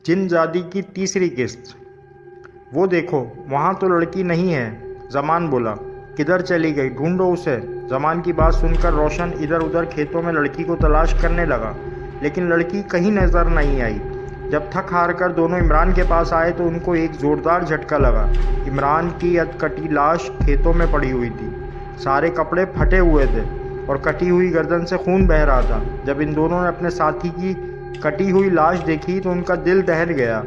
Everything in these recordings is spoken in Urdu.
جن زادی کی تیسری قسط۔ وہ دیکھو وہاں تو لڑکی نہیں ہے، زمان بولا۔ کدھر چلی گئی؟ ڈھونڈو اسے۔ زمان کی بات سن کر روشن ادھر ادھر کھیتوں میں لڑکی کو تلاش کرنے لگا، لیکن لڑکی کہیں نظر نہیں آئی۔ جب تھک ہار کر دونوں عمران کے پاس آئے تو ان کو ایک زوردار جھٹکا لگا۔ عمران کی کٹی لاش کھیتوں میں پڑی ہوئی تھی، سارے کپڑے پھٹے ہوئے تھے اور کٹی ہوئی گردن سے خون بہہ رہا تھا۔ جب ان دونوں نے اپنے ساتھی کی کٹی ہوئی لاش دیکھی تو ان کا دل دہل گیا۔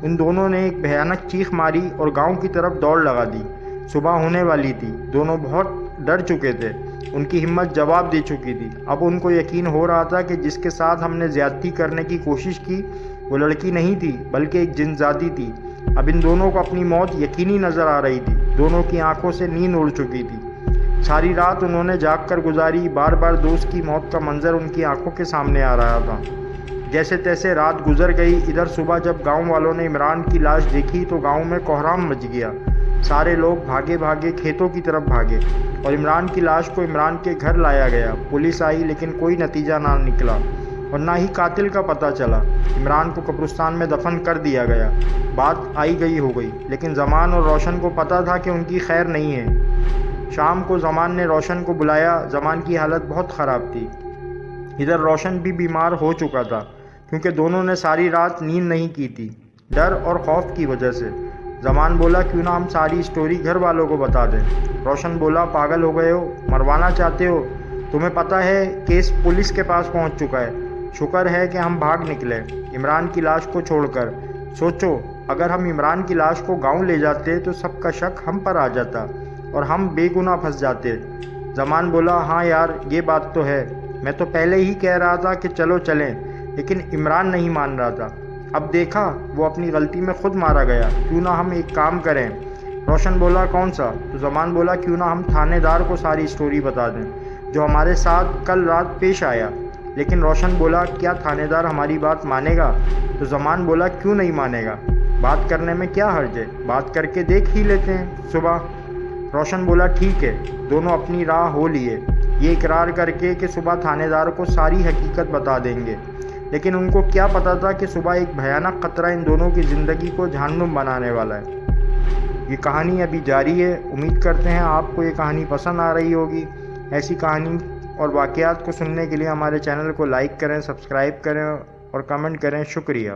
ان دونوں نے ایک بھیانک چیخ ماری اور گاؤں کی طرف دوڑ لگا دی۔ صبح ہونے والی تھی، دونوں بہت ڈر چکے تھے، ان کی ہمت جواب دے چکی تھی۔ اب ان کو یقین ہو رہا تھا کہ جس کے ساتھ ہم نے زیادتی کرنے کی کوشش کی وہ لڑکی نہیں تھی بلکہ ایک جن زادی تھی۔ اب ان دونوں کو اپنی موت یقینی نظر آ رہی تھی۔ دونوں کی آنکھوں سے نیند اڑ چکی تھی۔ ساری رات انہوں نے جاگ کر گزاری، بار بار دوست کی موت کا منظر ان کی آنکھوں کے سامنے آ رہا تھا۔ جیسے تیسے رات گزر گئی۔ ادھر صبح جب گاؤں والوں نے عمران کی لاش دیکھی تو گاؤں میں کوہرام مچ گیا۔ سارے لوگ بھاگے بھاگے کھیتوں کی طرف بھاگے اور عمران کی لاش کو عمران کے گھر لایا گیا۔ پولیس آئی لیکن کوئی نتیجہ نہ نکلا اور نہ ہی قاتل کا پتہ چلا۔ عمران کو قبرستان میں دفن کر دیا گیا۔ بات آئی گئی ہو گئی، لیکن زمان اور روشن کو پتہ تھا کہ ان کی خیر نہیں ہے۔ شام کو زمان نے روشن کو بلایا۔ زمان کی حالت بہت خراب تھی۔ ادھر روشن بھی بیمار ہو چکا تھا کیونکہ دونوں نے ساری رات نیند نہیں کی تھی، ڈر اور خوف کی وجہ سے۔ زمان بولا کیوں نہ ہم ساری اسٹوری گھر والوں کو بتا دیں۔ روشن بولا پاگل ہو گئے ہو، مروانا چاہتے ہو؟ تمہیں پتہ ہے کیس پولیس کے پاس پہنچ چکا ہے۔ شکر ہے کہ ہم بھاگ نکلے عمران کی لاش کو چھوڑ کر۔ سوچو اگر ہم عمران کی لاش کو گاؤں لے جاتے تو سب کا شک ہم پر آ جاتا اور ہم بے گناہ پھنس جاتے۔ زمان بولا ہاں یار یہ بات تو ہے، میں تو پہلے ہی کہہ رہا تھا کہ چلو چلیں، لیکن عمران نہیں مان رہا تھا۔ اب دیکھا وہ اپنی غلطی میں خود مارا گیا، کیوں نہ ہم ایک کام کریں۔ روشن بولا کون سا؟ تو زمان بولا کیوں نہ ہم تھانے دار کو ساری اسٹوری بتا دیں جو ہمارے ساتھ کل رات پیش آیا۔ لیکن روشن بولا کیا تھانے دار ہماری بات مانے گا؟ تو زمان بولا کیوں نہیں مانے گا، بات کرنے میں کیا حرج ہے، بات کر کے دیکھ ہی لیتے ہیں صبح۔ روشن بولا ٹھیک ہے۔ دونوں اپنی راہ ہو لیے، یہ اقرار کر کے کہ صبح تھانے دار کو ساری حقیقت بتا دیں گے، لیکن ان کو کیا پتہ تھا کہ صبح ایک بھیانک خطرہ ان دونوں کی زندگی کو جہنم بنانے والا ہے۔ یہ کہانی ابھی جاری ہے۔ امید کرتے ہیں آپ کو یہ کہانی پسند آ رہی ہوگی۔ ایسی کہانی اور واقعات کو سننے کے لیے ہمارے چینل کو لائک کریں، سبسکرائب کریں اور کمنٹ کریں۔ شکریہ۔